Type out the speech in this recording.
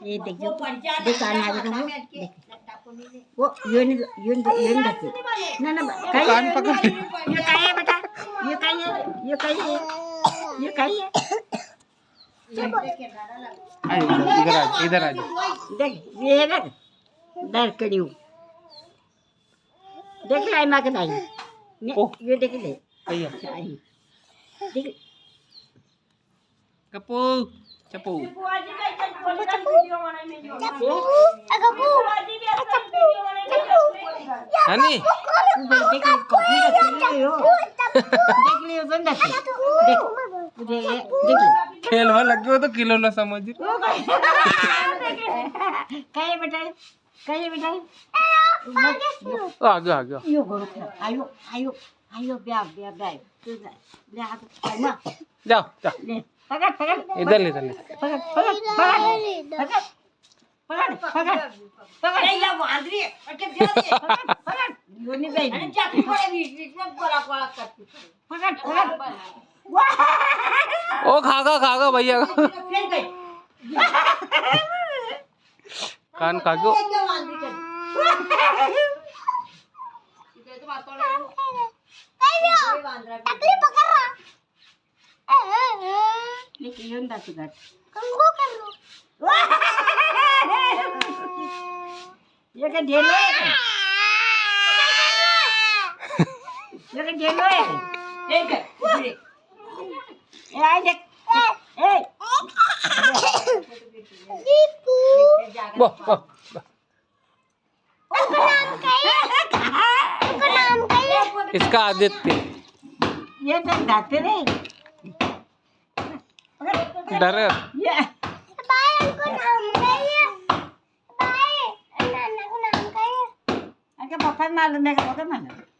ये देखो दुकान आ गया वो यूं यूं यूं देखो ना ना कान पकड़ ये क्या है बेटा ये क्या है ये क्या है ये क्या है इधर आ जा देख ये देख डर करियो देख लाई माँ के दाई ये देख ले भैया देख कपू चप्पू हनी देख कॉफी देख लियो बंद देख देख खेलवा लग गयो तो किलो ना समझ काय बेटा काय बेटा आ गया यो गोरो आयो आयो आयो ब्या ब्या ब्या तू ले हाथ ना जाओ जाओ ले पकड़ पकड़ इधर ले पकड़ पकड़ पकड़ पकड़ पकड़ पकड़ ये वांदरी पकड़ दे पकड़ यो नहीं भाई अरे चाकू पड़े बीच में गोला गोला करती पकड़ पकड़ ओ खागा खागा भैया फेंक गई कान खागो लेकिन यों दातु घाट ये का ढेलो है ये का ढेलो है देख ए आई देख ए दीपू बो बो इसका आदित्य ये तो गाते नहीं डर ये बाय को नाम कहिए बाय नाना को नाम कहिए अरे पापा मालूम है का मालूम